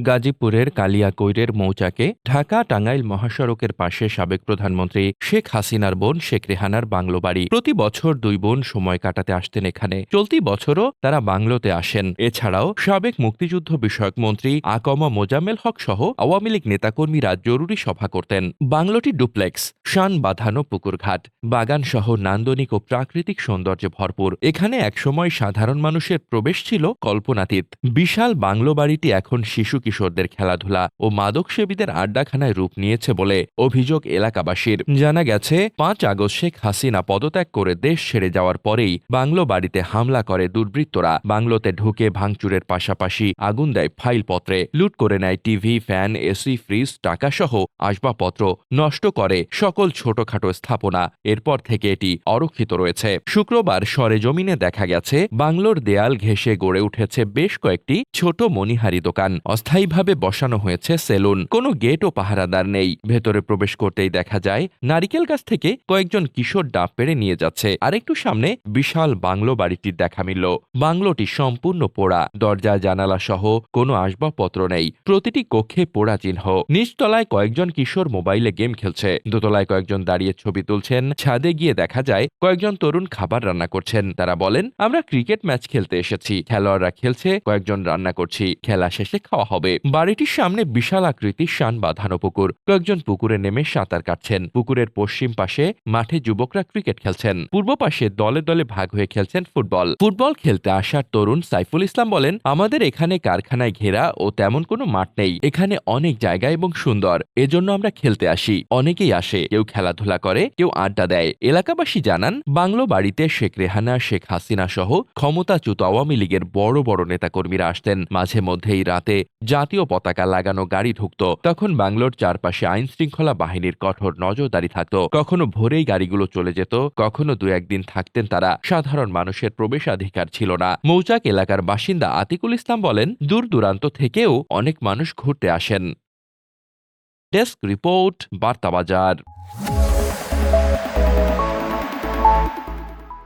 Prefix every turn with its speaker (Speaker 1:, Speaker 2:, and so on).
Speaker 1: গাজীপুরের কালিয়াকৈরের মৌচাকে ঢাকা-টাঙ্গাইল মহাসড়কের পাশে সাবেক প্রধানমন্ত্রী শেখ হাসিনার বোন শেখ রেহানার বাংলো বাড়ি। প্রতি বছর দুই বোন সময় কাটাতে আসতেন এখানে। চলতি বছরও তারা বাংলোতে আসেন। এছাড়াও সাবেক মুক্তিযুদ্ধ বিষয়ক মন্ত্রী আকম মোজাম্মেল হক সহ আওয়ামী লীগ নেতাকর্মীরা জরুরি সভা করতেন। বাংলোটি ডুপ্লেক্স, শান বাঁধানো পুকুরঘাট, বাগান সহ নান্দনিক ও প্রাকৃতিক সৌন্দর্যে ভরপুর। এখানে একসময় সাধারণ মানুষের প্রবেশ ছিল কল্পনাতীত। বিশাল বাংলো বাড়িটি এখন শিশু কিশোরদের খেলাধুলা ও মাদকসেবীদের আড্ডাখানায় রূপ নিয়েছে বলে অভিযোগ এলাকাবাসীর। জানা গেছে ৫ আগস্ট শেখ হাসিনা পদত্যাগ করে দেশ ছেড়ে যাওয়ার পরেই বাংলো বাড়িতে হামলা করে দুর্বৃত্তরা। বাংলোতে ঢুকে ভাঙচুরের পাশাপাশি আগুন দেয় ফাইলপত্রে, লুট করে নেয় টিভি, ফ্যান, এসি, ফ্রিজ, টাকাসহ আসবাবপত্র, নষ্ট করে সকল ছোটখাটো স্থাপনা। এরপর থেকে এটি অরক্ষিত রয়েছে। শুক্রবার সরেজমিনে দেখা গেছে বাংলোর দেয়াল ঘেঁষে গড়ে উঠেছে বেশ কয়েকটি ছোট মণিহারি দোকান। অস্থায়ীভাবে বসানো হয়েছে সেলুন। কোনো গেট ও পাহারাদার নেই। ভেতরে প্রবেশ করতেই দেখা যায় নারিকেল গাছ থেকে কয়েকজন কিশোর ডাব পেড়ে নিয়ে যাচ্ছে। আরেকটু সামনে বিশাল বাংলো বাড়িটির দেখা মিলল। বাংলোটি সম্পূর্ণ পোড়া, দরজা জানালা সহ কোনো আসবাবপত্র নেই। প্রতিটি কক্ষে পোড়া চিহ্ন। নিচতলায় কয়েকজন কিশোর মোবাইলে গেম খেলছে। দোতলায় কয়েকজন দাঁড়িয়ে ছবি তুলছেন। ছাদে গিয়ে দেখা যায় কয়েকজন তরুণ খাবার রান্না করছেন। তারা বলেন, আমরা ক্রিকেট ম্যাচ খেলতে এসেছি, খেলোয়াড়রা খেলছে, কয়েকজন রান্না করছি, খেলা শেষে খাওয়া হবে। বাড়িটির সামনে বিশাল আকৃতির শান বাঁধানো পুকুর। কয়েকজন পুকুরে নেমে সাঁতার কাটছেন। পুকুরের পশ্চিম পাশে মাঠে যুবকরা ক্রিকেট খেলছেন। পূর্ব পাশে দলে দলে ভাগ হয়ে খেলছেন ফুটবল। ফুটবল খেলতে আসার তরুণ সাইফুল ইসলাম বলেন, আমাদের এখানে কারখানায় ঘেরা ও তেমন কোনো মাঠ নেই। এখানে অনেক জায়গা এবং সুন্দর, এজন্য আমরা খেলতে আসি। অনেকেই আসে, কেউ খেলাধুলা করে, কেউ আড্ডা দেয়। এলাকাবাসী জানান, বাংলো বাড়িতে শেখ রেহানা, শেখ হাসিনা সহ ক্ষমতাচ্যুত আওয়ামী লীগের বড় বড় নেতাকর্মীরা আসতেন। মাঝে মধ্যেই রাতে জাতীয় পতাকা লাগানো গাড়ি ঢুকত। তখন বাংলোর চারপাশে আইন শৃঙ্খলা বাহিনীর কঠোর নজরদারি থাকত। কখনো ভোরেই গাড়িগুলো চলে যেত, কখনো দু একদিন থাকতেন তারা। সাধারণ মানুষের প্রবেশাধিকার ছিল না। মৌচাক এলাকার বাসিন্দা আতিকুল ইসলাম বলেন, দূর দূরান্ত থেকেও অনেক মানুষ ঘুরতে আসেন। Desk report, বার্তাবাজার।